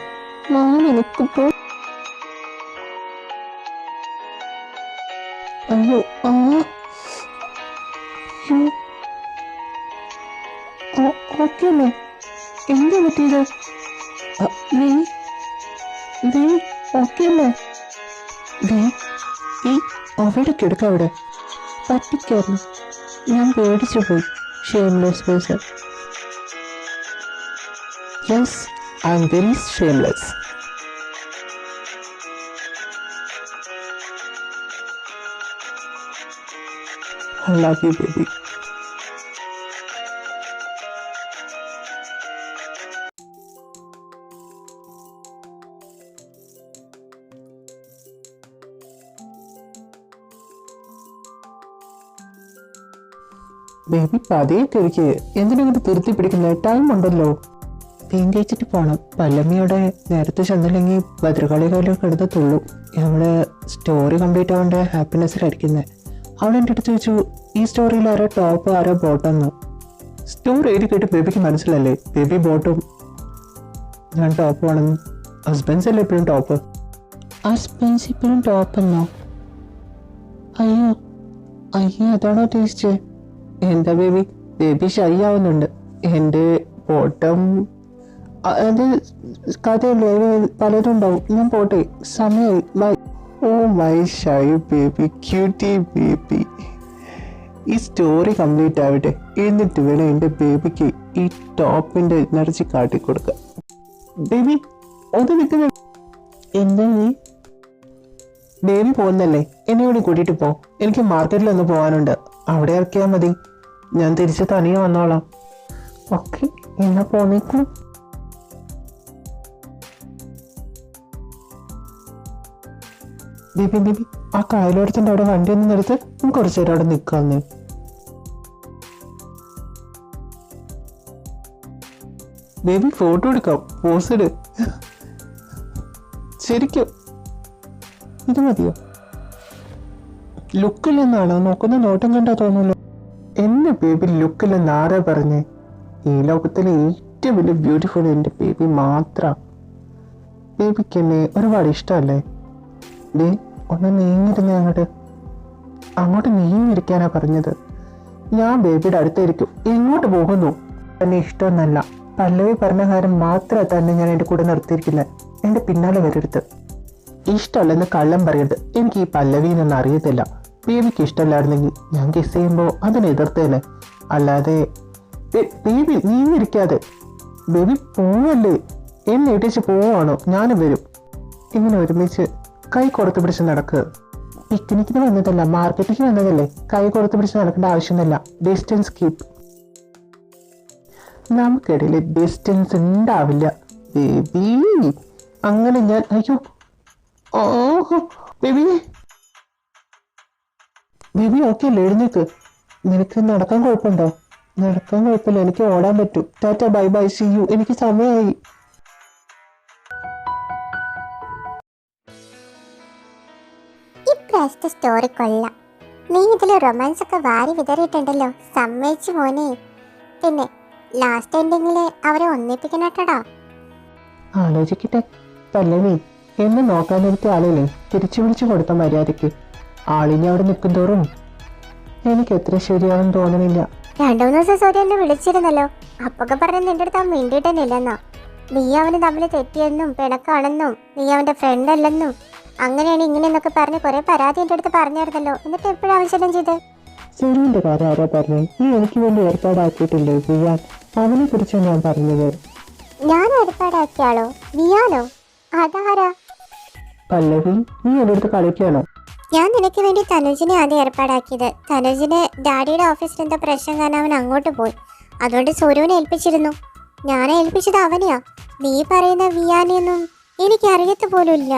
അയ്യോ, ഓക്കെ അല്ലേ? എന്താ പറ്റിയത്? ഓക്കെ അല്ലേ? അവിടെ കിടക്ക. അവിടെ പറ്റിക്കായിരുന്നു. ഞാൻ പേടിച്ചു പോയി. Shameless person. Yes, I am very Shameless. I love you, baby. Baby പതിയെ കഴിക്ക്. എന്തിനങ്ങനെ തിരുത്തി പിടിക്കുന്നത്? ടൈം ഉണ്ടല്ലോ. തേൻ കഴിച്ചിട്ട് പോണം. പല്ലമ്മയോടെ നേരത്തെ ചെന്നില്ലെങ്കിൽ ഭദ്രകാളികാലം കിടന്നത്തുള്ളൂ. നമ്മള് സ്റ്റോറി കംപ്ലീറ്റ് ആവേണ്ട ഹാപ്പിനെസ്സിലായിരിക്കുന്നത്. അവൾ എൻ്റെ അടുത്ത് ചോദിച്ചു, ഈ സ്റ്റോറിയിൽ ആരോ ടോപ്പ് ആരോ ബോട്ടെന്ന്. സ്റ്റോറി എഴുതി കേട്ട് ബേബിക്ക് മനസ്സിലല്ലേ ബേബി ബോട്ടും ഞാൻ ടോപ്പ് ആണെന്ന്. ഹസ്ബൻഡ്സ് അല്ലേ എപ്പോഴും ടോപ്പ്? ഹസ്ബൻഡ്സ് ഇപ്പോഴും ടോപ്പെന്നോ? അയ്യോ അതാണോ ഉദ്ദേശിച്ചത്? എന്താ ബേബി ഷൈ ആവുന്നുണ്ട്. എൻ്റെ ബോട്ടം അത് കഥയല്ലേ, പലതും ഉണ്ടാവും. ഞാൻ പോട്ടെ, സമയമായി. Bye. Oh my shy baby, cutie baby. ഈ സ്റ്റോറി കംപ്ലീറ്റ് ആവട്ടെ, എന്നിട്ട് വേണം എൻ്റെ ബേബിക്ക് ഈ ടോപ്പിൻ്റെ എനർജി കാട്ടിക്കൊടുക്കുക. ബേബി ഒന്ന് നിൽക്കുന്ന. എന്താ ബേബി പോകുന്നല്ലേ? എന്നെ കൂടി കൂട്ടിയിട്ട് പോ. എനിക്ക് മാർക്കറ്റിലൊന്ന് പോകാനുണ്ട്. അവിടെ ഇറക്കിയാൽ മതി. ഞാൻ തിരിച്ച് തനിയെ വന്നോളാം. ഓക്കെ, എന്നാ പോന്നേക്കും. ബേബി ആ കായലോരത്തിൻ്റെ അവിടെ വണ്ടി ഒന്ന് നിർത്ത്. കുറച്ചു നേരം അവിടെ നിൽക്കാന്ന്. ബേബി ഫോട്ടോ എടുക്കാം. പോസ്റ്റ് ശരിക്കും ഇത് മതിയോ? ലുക്കില്ലെന്നാണോ? നോക്കുന്ന നോട്ടം കണ്ടാ തോന്നുന്നു. എന്നെ ബേബി ലുക്കില്ലെന്ന് ആരാ പറഞ്ഞേ? ഈ ലോകത്തിലെ ഏറ്റവും വലിയ ബ്യൂട്ടിഫുൾ എൻ്റെ ബേബി മാത്രം. ബേബിക്ക് എന്നെ ഒരുപാട് ഇഷ്ടമല്ലേ? ഡേ ഒന്ന് നീങ്ങിരുന്നേ അങ്ങോട്ട്. അങ്ങോട്ട് നീങ്ങിയിരിക്കാനാ പറഞ്ഞത്. ഞാൻ ബേബിയുടെ അടുത്തായിരിക്കും. എങ്ങോട്ട് പോകുന്നു? തന്നെ ഇഷ്ടമെന്നല്ല. പല്ലവി പറഞ്ഞ കാര്യം മാത്രമേ തന്നെ ഞാൻ എൻ്റെ കൂടെ നിർത്തിയിരിക്കില്ല. എൻ്റെ പിന്നാലെ വരരുത്. ഇഷ്ടമല്ലെന്ന് കള്ളം പറയരുത്. എനിക്ക് ഈ പല്ലവിന്നൊന്നും അറിയത്തില്ല. ബേബിക്ക് ഇഷ്ടമല്ലായിരുന്നെങ്കിൽ ഞാൻ കിസ് ചെയ്യുമ്പോൾ അതിനെ എതിർത്തേനെ. അല്ലാതെ ബേബി നീങ്ങിരിക്കാതെ. ബേബി പോവല്ലേ? എന്നെ ഇടിച്ച് പോവാണോ? ഞാനും വരും. ഇങ്ങനെ ഒരുമിച്ച് കൈ കൊടുത്ത് പിടിച്ച് നടക്കുക. പിക്നിക്കിന് വന്നതല്ല, മാർക്കറ്റിലേക്ക് വന്നതല്ലേ. കൈ കൊടുത്ത് പിടിച്ച് നടക്കേണ്ട ആവശ്യമൊന്നുമില്ല. Distance keep. നമുക്കിടയിൽ ഡിസ്റ്റൻസ് ഉണ്ടാവില്ല ബേബി. അങ്ങനെ ഞാൻ അയ്യോ ഓഹോ ബേബി ബേബി ഓക്കെ അല്ലേ? എഴുന്നേക്ക്. നിനക്ക് നടക്കാൻ കുഴപ്പമുണ്ടോ? നടക്കാൻ കുഴപ്പമില്ല, എനിക്ക് ഓടാൻ പറ്റും. Tata bye bye see you. എനിക്ക് സമയമായി. ഇപ്രാവശ്യത്തെ സ്റ്റോറി കൊള്ളാം. നീ ഇതിൽ റൊമാൻസ് ഒക്കെ വാരി വിതറിയിട്ടുണ്ടല്ലോ. സമ്മതിച്ചു മോനെ. പിന്നെ ലാസ്റ്റ് എൻഡിങ്ങില് അവരെ ഒന്നിപ്പിക്കണട്ടടാ. ആലോചിക്കട്ടെ. പല്ലവി, എന്നെ നോക്കാനിരുത്തിയ ആളില്ലേ തിരിച്ചു വിളിച്ചു കൊടുത്ത മര്യാദയ്ക്ക്. ആളിനെ അവിടെ നിൽക്കും തോറും എനിക്ക് എത്ര ശരിയാവും തോന്നണില്ല. 2-3 ദിവസം സോറി എന്നെ വിളിച്ചിരുന്നല്ലോ. അപ്പൊക്കെ പറഞ്ഞ നിന്റെ അടുത്ത് അവൻ മിണ്ടിയിട്ടെന്നില്ലെന്നാ. നീ അവന് തമ്മിൽ തെറ്റിയെന്നും പിണക്കാണെന്നും നീ അവന്റെ ഫ്രണ്ട് അല്ലെന്നും അങ്ങനെയാണ് ഇങ്ങനെയെന്നൊക്കെ പറഞ്ഞ് കുറെ പരാതി എൻ്റെ അടുത്ത് പറഞ്ഞായിരുന്നല്ലോ. എന്നിട്ട് എപ്പോഴും ആവശ്യം ചെയ്ത് സെറിന്റെ കാര്യം ആരാ പറഞ്ഞു? നീ എനിക്ക് വേണ്ടി ഏർപ്പാടാക്കിയിട്ടില്ലേ വിയാൻ? അവനെ കുറിച്ചാണ് ഞാൻ പറഞ്ഞത്. ഞാൻ ഏർപ്പാടാക്കിയ ആളോ? വിയാനോ? അതാരാ? പല്ലവി, നീ എൻ്റെ അടുത്ത് കളിക്കാണോ? ഞാൻ നിനക്ക് വേണ്ടി തനുജിനെ ആദ്യം ഏർപ്പാടാക്കിയത്. തനുജിന് ഡാഡിയുടെ ഓഫീസിൽ എന്തോ പ്രശ്നം കാരണം അവൻ അങ്ങോട്ട് പോയി. അതുകൊണ്ട് സൂര്യുവിനെ ഏൽപ്പിച്ചിരുന്നു. ഞാൻ ഏൽപ്പിച്ചത് അവനെയാ. നീ പറയുന്ന വിയാനെയൊന്നും എനിക്ക് അറിയത്ത് പോലും ഇല്ല.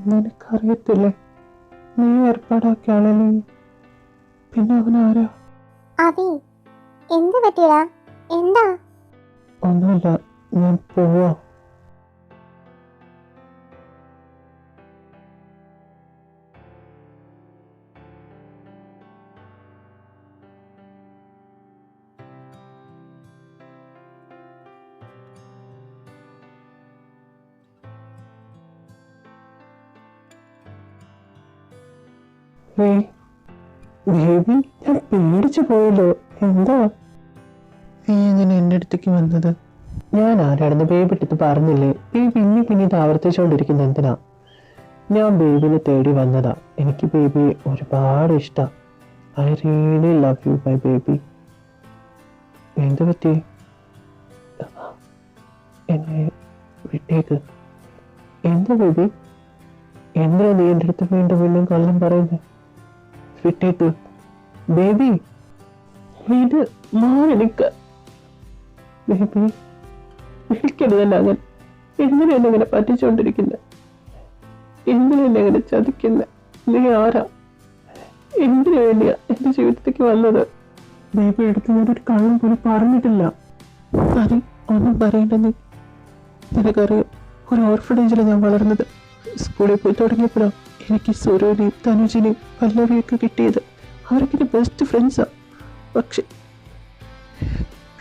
നിനക്കറിയത്തില്ലേ? നീ ഏർപ്പാടാക്കിയ ആളല്ലേ? പിന്നെ അവനാരാ? അവി, എന്ത് പറ്റിയടാ? എന്താ? ഒന്നുമില്ല, ഞാൻ പോവാ. ബേബി, ഞാൻ പേടിച്ചു പോയല്ലോ. എന്താ നീ എങ്ങനെ എൻ്റെ അടുത്തേക്ക് വന്നത്? ഞാൻ ആരാണെന്ന് ബേബി അടുത്ത് പറഞ്ഞില്ലേ? ബേബി പിന്നെ ഇത് ആവർത്തിച്ചുകൊണ്ടിരിക്കുന്നത് എന്തിനാ? ഞാൻ ബേബിനെ തേടി വന്നതാ. എനിക്ക് ബേബി ഒരുപാട് ഇഷ്ടം. I really love you my baby. എന്ത് പറ്റി? എന്നെ വിട്ടേക്ക്. എന്താ ബേബി? എന്തിനാ നീ എൻ്റെ അടുത്ത് വീണ്ടും വീണ്ടും കള്ളം പറയുന്നത്? വിട്ടേക്ക് ബേബി. ഇത് മാറിനിക്ക ബേബി. വിളിക്കരുതല്ല അങ്ങനെ. എന്തിനാ എന്നെ അങ്ങനെ പറ്റിച്ചുകൊണ്ടിരിക്കുന്നത്? എന്തിനാ എന്നെ അങ്ങനെ ചതിക്കുന്നത്? നീ ആരാ? എന്തിനു വേണ്ടിയാ എൻ്റെ ജീവിതത്തേക്ക് വന്നത്? ബേബി എടുത്ത് ഞാനൊരു കള്ളം പോലും പറഞ്ഞിട്ടില്ല. അറി ഒന്നും പറയണ്ട. നീ നിനക്കറിയാം, ഒരു ഓർഫനേജിലാണ് ഞാൻ വളർന്നത്. സ്കൂളിൽ പോയി തുടങ്ങിയപ്പോഴാണ് എനിക്ക് സുരൂനെയും തനുജിനെയും പല്ലവിയൊക്കെ കിട്ടിയത്. അവരൊക്കെ എൻ്റെ ബെസ്റ്റ് ഫ്രണ്ട്സാണ്. പക്ഷെ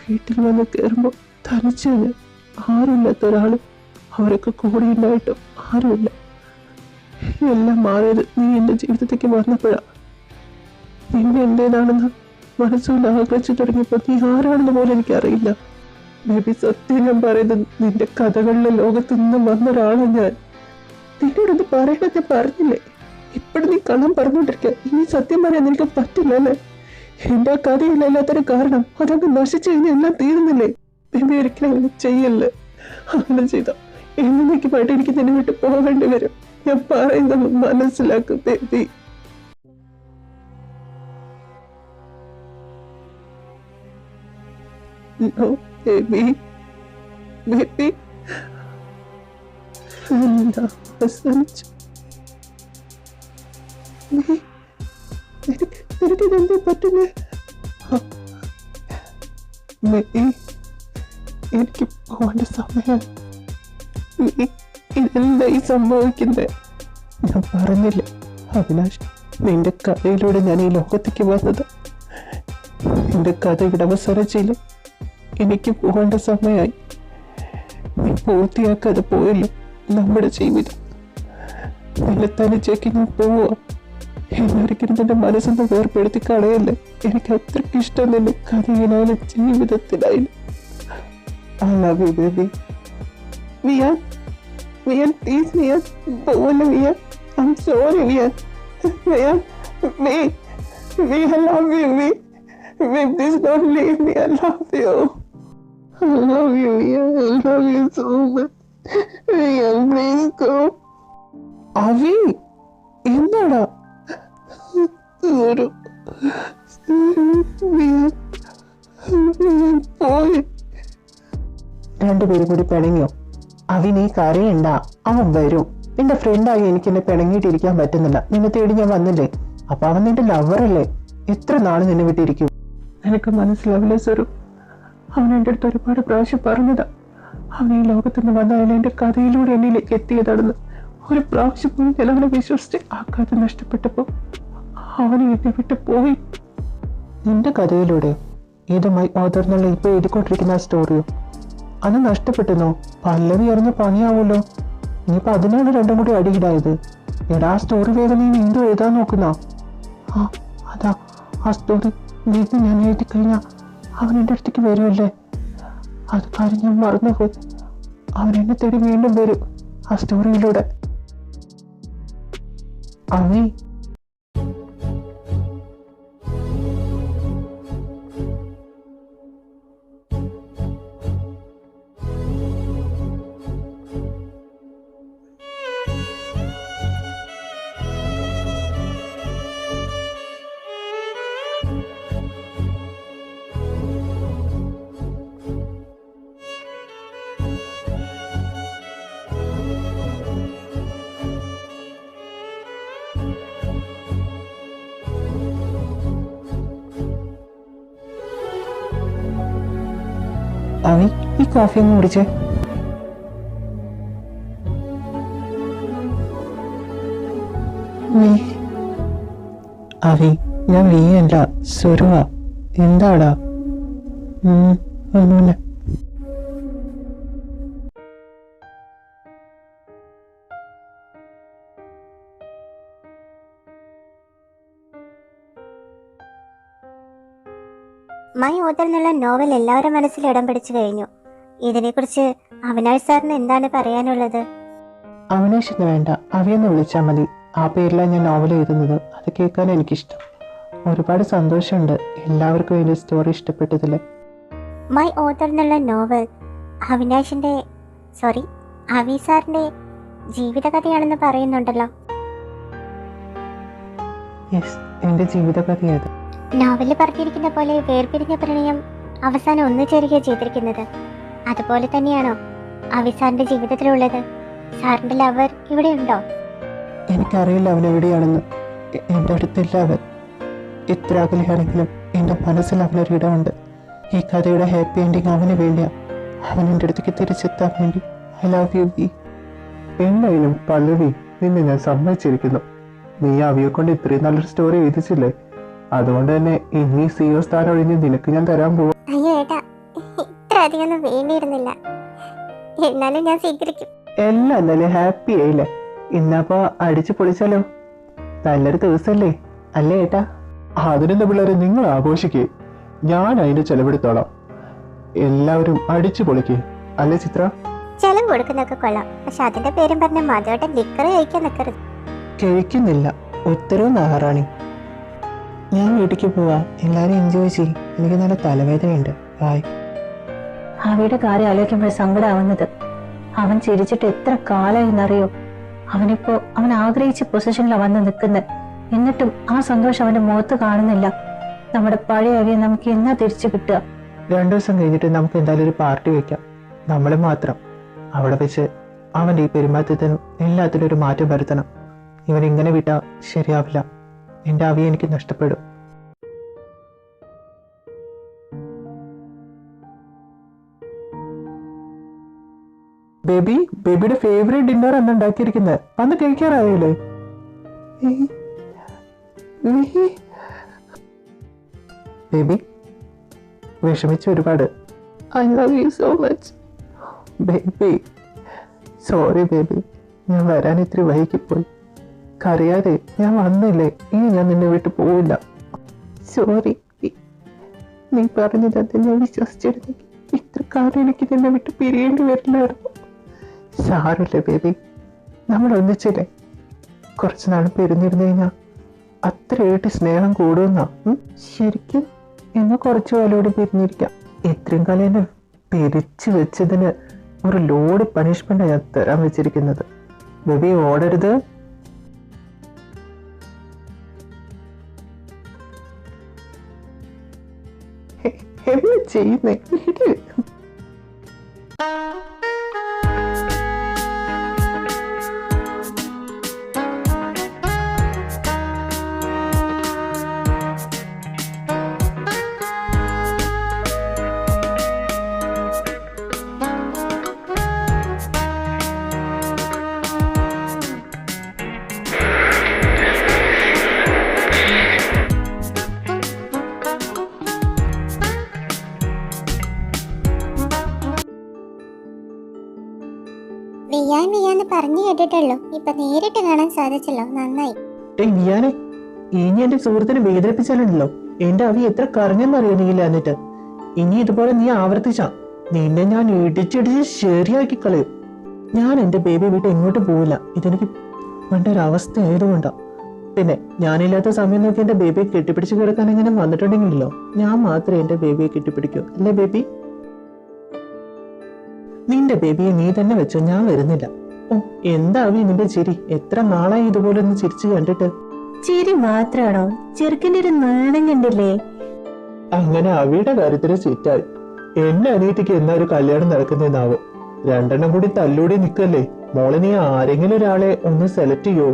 വീട്ടിൽ വന്ന് കയറുമ്പോൾ തനിച്ചാണ്. ആരുമില്ലാത്ത ഒരാൾ. അവരൊക്കെ കൂടെ ഉണ്ടായിട്ടും ആരുമില്ല. എല്ലാം മാറിയത് നീ എൻ്റെ ജീവിതത്തേക്ക് വന്നപ്പോഴാണ്. നിന്നെ എൻ്റേതാണെന്ന് മനസ്സുകൊണ്ട് ആഗ്രഹിച്ചു തുടങ്ങിയപ്പോൾ നീ ആരാണെന്ന് പോലും എനിക്കറിയില്ല. ബേബി, സത്യം ഞാൻ പറയുന്നത്, നിന്റെ കഥകളിലെ ലോകത്ത് നിന്നും വന്ന ഒരാളാണ് ഞാൻ. നിന്നോടൊന്ന് പറയണത് ഞാൻ പറഞ്ഞില്ലേ? ഇപ്പോഴും നീ കള്ളം പറഞ്ഞുകൊണ്ടിരിക്കുക. ഇനി സത്യം പറയാൻ നിനക്ക് പറ്റില്ലല്ലേ? എന്റെ ആ കഥയില്ല എല്ലാത്തിനും കാരണം. അതങ്ങ് നശിച്ചു കഴിഞ്ഞാൽ എല്ലാം തീരുന്നില്ലേ? ബേബി, ഒരിക്കലും അങ്ങനെ ചെയ്യല്ലേ. അങ്ങനെ ചെയ്തോ എന്നേക്കുമായിട്ട് എനിക്ക് നിന്നെ വിട്ട് പോകേണ്ടി വരും. ഞാൻ പറയുന്നത് മനസ്സിലാക്കും ബേബി. No, baby. Baby. എല്ലാം അവസാനിച്ചു. നിനക്കിതെന്താ പറ്റുന്നേ? എനിക്ക് പോകേണ്ട സമയം. ഇതെന്താ ഈ സംഭവിക്കുന്നത്? ഞാൻ പറഞ്ഞില്ലേ അവിനാഷ്, നിന്റെ കഥയിലൂടെ ഞാൻ ഈ ലോകത്തേക്ക് വന്നത്. നിന്റെ കഥ ഇവിടെ അവസാനിച്ചില്ല. എനിക്ക് പോകേണ്ട സമയമായി. നീ പൂർത്തിയാക്കാതെ പോയല്ലോ നമ്മുടെ ജീവിതം. നിന്നെ തനിച്ചേക്ക് ഞാൻ പോവാ. എന്നൊരിക്കലും നിന്റെ മനസ്സൊന്ന് വേർപ്പെടുത്തി കളയല്ലേ. എനിക്ക് അത്രയ്ക്ക് ഇഷ്ടം നിന്നെ കഥയിലായാലും ജീവിതത്തിലായാലും. I love you, baby. Vian, please, Vian. Don't, Vian. I'm sorry, Vian. Vian, I love you, Vian, please don't leave me. I love you. I love you, Vian. I love you so much. Vian, please go. Avi, എന്താടാ? പോയി. രണ്ടുപേരും കൂടി പിണങ്ങിയോ? അവൻ ഈ കരയണ്ട, അവൻ വരും. നിന്റെ ഫ്രണ്ടായി എനിക്ക് എന്നെ പിണങ്ങിയിട്ടിരിക്കാൻ പറ്റുന്നില്ല. നിന്നെ തേടി ഞാൻ വന്നില്ലേ? അപ്പൊ അവൻ നിന്റെ ലവറല്ലേ? എത്ര നാള് നിന്നെ വിട്ടിരിക്കും? നിനക്ക് മനസ്സിലാവില്ല സ്വരു. അവൻ എൻ്റെ അടുത്ത് ഒരുപാട് പ്രാവശ്യം പറഞ്ഞതാ അവൻ ഈ ലോകത്തുനിന്ന് വന്നാലും എൻ്റെ കഥയിലൂടെ എന്നിലേക്ക് എത്തിയതാണെന്ന്. ഒരു പ്രാവശ്യം പോയി ഞാൻ അവനെ വിശ്വസിച്ച് ആ കഥ നഷ്ടപ്പെട്ടപ്പോ അവനെ എന്നെ വിട്ട് പോയി. നിന്റെ കഥയിലൂടെ ഇതുമായി ഓതർന്നുള്ള ഇപ്പൊ എഴുതിക്കൊണ്ടിരിക്കുന്ന ആ സ്റ്റോറിയോ അത് നഷ്ടപ്പെട്ടെന്നോ? പല്ലവി അറിഞ്ഞ പണിയാവുമല്ലോ. ഇനിയിപ്പൊ അതിനാണ് രണ്ടും കൂടി അടിയിടായത്. എടാ ആ സ്റ്റോറി വേഗം നീ വീണ്ടും എഴുതാൻ നോക്കുന്ന. അതാ ആ സ്റ്റോറി വീണ്ടും ഞാൻ എഴുതി കഴിഞ്ഞാ അവൻ എൻ്റെ അടുത്തേക്ക് വരുമല്ലേ? അത് കാര്യം ഞാൻ മറന്നുപോയി. അവൻ എന്നെ തേടി വീണ്ടും വരും ആ സ്റ്റോറിയിലൂടെ. അവി അവി ഈ കോഫി ഒന്ന് കുടിച്ചേ. അവി ഞാൻ വീയല്ല സ്വരുവ. എന്താടാ? ഒന്നുമില്ല. മൈ ഓതർ എന്നുള്ള നോവൽ എല്ലാവരുടെ മനസ്സിൽ ഇടം പിടിച്ചു കഴിഞ്ഞു. ഇതിനെക്കുറിച്ച് അവിനാഷ് സാറിന് എന്താണ് പറയാനുള്ളത്? അവിനാഷ് എന്ന് വേണ്ട, അവയെന്ന് വിളിച്ചാൽ മതി. ആ പേരിലാണ് ഞാൻ നോവൽ എഴുതുന്നത്. അത് കേൾക്കാൻ എനിക്കിഷ്ടം. ഒരുപാട് സന്തോഷമുണ്ട് എല്ലാവർക്കും എൻ്റെ സ്റ്റോറി ഇഷ്ടപ്പെട്ടതിൽ. മൈ ഓതർ എന്നുള്ള നോവൽ അവി സാറിന്റെ ജീവിതകഥയാണെന്ന് പറയുന്നുണ്ടല്ലോ. യെസ്, എൻ്റെ ജീവിതകഥയത്. നോവലിൽ പറഞ്ഞിരിക്കുന്ന പോലെ വേർപിരിഞ്ഞ പ്രണയം അവസാനം ഒന്നു ചേരുക ചെയ്തിരിക്കുന്നത്. അതുപോലെ തന്നെയാണോ അവി സാറിന്റെ ജീവിതത്തിലുള്ളത്? സാറിന്റെ ലവർ ഇവിടെ ഉണ്ടോ? എനിക്കറിയില്ല അവൻ എവിടെയാണെന്ന്. എൻ്റെ അടുത്തില്ല അവൻ. എത്ര അകലെയാണെങ്കിലും എൻ്റെ മനസ്സിൽ അവനൊരിടമുണ്ട്. ഈ കഥയുടെ ഹാപ്പി എൻഡിങ് അവന് വേണ്ടിയാ. അവൻ എൻ്റെ അടുത്തേക്ക് തിരിച്ചെത്താൻ വേണ്ടി. ഐ ലവ് യു വി. എന്തായാലും പല്ലവി, നിന്നെ ഞാൻ സമ്മതിച്ചിരിക്കുന്നു. നീ അവിയെ കൊണ്ട് ഇത്രയും നല്ലൊരു സ്റ്റോറി എഴുതിച്ചില്ലേ? അതുകൊണ്ട് തന്നെ ഇനി സിഒ സ്ഥാനം ഒഴിഞ്ഞ് നിനക്ക് ഞാൻ തരാൻ പോവാ. അയ്യോ ഏട്ടാ, ഇത്ര അധികം വേണ്ടിയിരുന്നില്ല. എന്നാലും ഞാൻ സ്വീകരിക്കും. എല്ലാം എന്തായാലും ഹാപ്പി ആയില്ലേ? ഇന്നപ്പോ അടിച്ചു പൊളിച്ചാലോ? നല്ലൊരു ദിവസമല്ലേ അല്ലേ ഏട്ടാ? അതിനെന്താ പിള്ളേരെ, നിങ്ങൾ ആഘോഷിക്കേ, ഞാൻ അതിന്റെ ചെലവെടുത്തോളാം. എല്ലാവരും അടിച്ചു പൊളിക്കേ, അല്ലേ ചിത്ര? ചെലവ് കൊടുക്കുന്നൊക്കെ കൊള്ളാം, പക്ഷെ അതിന്റെ പേരും പറഞ്ഞ മധുവേട്ടൻ ലിക്കർ കഴിക്കാൻ നിൽക്കരുത്. കഴിക്കുന്നില്ല, ഉത്തരവ് നാറാണി. ഞാൻ വീട്ടിലേക്ക് പോവാ. എല്ലാരും എൻജോയ് ചെയ്യും. എനിക്ക് നല്ല തലവേദനയുണ്ട്. ബായ്. അവയുടെ കാര്യം ആലോചിക്കുമ്പോൾ സങ്കടമാവുന്നത്. അവൻ ചിരിച്ചിട്ട് എത്ര കാലമായി എന്നറിയോ? അവൻ ആഗ്രഹിച്ച പൊസിഷനിലാണ് വന്ന് നിൽക്കുന്നത്. എന്നിട്ടും ആ സന്തോഷം അവന്റെ മുഖത്ത് കാണുന്നില്ല. നമ്മുടെ പഴയ അവിയെ നമുക്ക് എന്നാ തിരിച്ചു കിട്ടുക? 2 ദിവസം കഴിഞ്ഞിട്ട് നമുക്ക് എന്തായാലും ഒരു പാർട്ടി വെക്കാം, നമ്മളെ മാത്രം. അവിടെ വെച്ച് അവന്റെ ഈ പെരുമാറ്റത്തിനും എല്ലാത്തിനും ഒരു മാറ്റം വരുത്തണം. ഇവൻ ഇങ്ങനെ വിട്ടാ ശരിയാവില്ല. എൻ്റെ അവിയെ എനിക്ക് നഷ്ടപ്പെടും. ബേബിയുടെ ഫേവറേറ്റ് ഡിന്നർ എന്ന് ഉണ്ടാക്കിയിരിക്കുന്നത്. വന്ന് കഴിക്കാറായില്ലേ? ബേബി വിഷമിച്ചു ഒരുപാട്. I love you so much baby. Sorry baby, ഞാൻ വരാൻ ഇത്തിരി വൈകിപ്പോയി. കരയാതെ ഞാൻ വന്നില്ലേ, ഇനി ഞാൻ നിന്നെ വിട്ടു പോവില്ല. സോറി, നീ പറഞ്ഞത് അത് ഞാൻ വിശ്വസിച്ചിരുന്നെങ്കിൽ ഇത്ര കാലം എനിക്ക് നിന്നെ വിട്ട് പിരിയേണ്ടി വരില്ലായിരുന്നു. സാരമില്ല ബേബി, നമ്മൾ ഒന്നിച്ചില്ലേ. കുറച്ചു നാൾ പിരിഞ്ഞിരുന്നു കഴിഞ്ഞാൽ അത്രയായിട്ട് സ്നേഹം കൂടുന്ന. ശരിക്കും എന്നാ കുറച്ചു കാലോട് പിരിഞ്ഞിരിക്കാം. ഇത്രയും കാലം എന്നെ പിരിച്ചു വെച്ചതിന് ഒരു ലോഡ് പണിഷ്മെന്റ് ഞാൻ തരാൻ വെച്ചിരിക്കുന്നത്. ബേബി ഓടരുത്. എന്താ ചെയ്യുന്നേ? വിയാന്ന് പറഞ്ഞു കേട്ടിട്ടുള്ളൂ, ഇപ്പൊ നേരിട്ട് കാണാൻ സാധിച്ചല്ലോ, നന്നായി. ഞാന് ഇനി എന്റെ സുഹൃത്തിനെ വേദനിപ്പിച്ചാലുണ്ടല്ലോ എന്റെ അവി എത്ര കറങ്ങെന്നറിയോ നീ എന്നിട്ട്. ഇനി ഇതുപോലെ നീ ആവർത്തിച്ചാ നിന്നെ ഞാൻ ഇടിച്ചിടിച്ച് ശരിയാക്കി കളയും. ഞാൻ എന്റെ ബേബി വീട്ടിൽ എങ്ങോട്ടും പോവില്ല. ഇതെനിക്ക് വേണ്ട ഒരവസ്ഥ ആയതുകൊണ്ടാ. പിന്നെ ഞാനില്ലാത്ത സമയം നോക്കി എന്റെ ബേബിയെ കെട്ടിപ്പിടിച്ച് കിടക്കാൻ എങ്ങനെ വന്നിട്ടുണ്ടെങ്കിലല്ലോ ഞാൻ മാത്രമേ എന്റെ ബേബിയെ കെട്ടിപ്പിടിക്കൂ. അല്ലേ ബേബി? നിന്റെ ബേബിയെ നീ തന്നെ വെച്ചോ, ഞാൻ വരുന്നില്ല. ഓ എന്താവി നിന്റെ ചിരി, എത്ര നാളായി ഇതുപോലെ ഒന്ന് ചിരിച്ചു കണ്ടിട്ട്. ചിരി മാത്രാണോ? ചെറുക്കൻ്റെ ഒരു നാണം കണ്ടില്ലേ? അങ്ങനെ അവിയുടെ കാര്യത്തിന് ചീറ്റായി. എന്നെ അനിയത്തിക്ക് എന്നാ ഒരു കല്യാണം നടക്കുന്നതെന്നാവോ. രണ്ടെണ്ണം കൂടി തല്ലൂടി നിക്കല്ലേ. മോളെ നീ ആരെങ്കിലും ഒരാളെ ഒന്ന് സെലക്ട് ചെയ്യോ?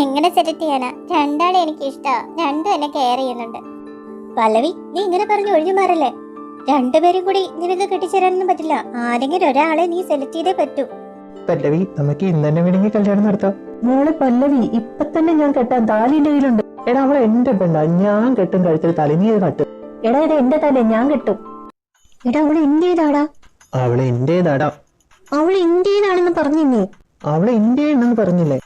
എങ്ങനെ സെലക്ട് ചെയ്യാനാ? രണ്ടാളെ എനിക്ക് ഇഷ്ടാ, രണ്ടും എന്നെ കെയർ ചെയ്യുന്നുണ്ട്. പല്ലവി, നീ ഇങ്ങനെ പറഞ്ഞു ഒഴിഞ്ഞു മാറല്ലേ. രണ്ടുപേരും കൂടി നിനക്ക് കെട്ടിച്ചേരാനൊന്നും പറ്റില്ല. ആരെങ്കിലും ഒരാളെ നീ സെലക്ട് ചെയ്തേ പറ്റൂ. പല്ലവി, നമുക്ക് ഇന്ന് തന്നെ വേണമെങ്കിൽ കല്യാണം നടത്താം. മോളെ പല്ലവി, ഇപ്പൊ തന്നെ ഞാൻ കെട്ടാൻ താലി എന്റെ കയ്യിലുണ്ട്. എടാ അവളെ എന്റെ പെണ്ണ, ഞാൻ കെട്ടും കഴുത്തിൽ തലി നീ കെട്ടും. എടാ ഇത് എന്റെ തല, ഞാൻ കെട്ടും. എടാ അവള് ഇന്ത്യയിലാടാ. അവളെ ഇന്ത്യയിലാടാ. അവള് ഇന്ത്യയിലാണെന്ന് പറഞ്ഞില്ലേ? അവളെ ഇന്ത്യയിലാണെന്ന് പറഞ്ഞില്ലേ?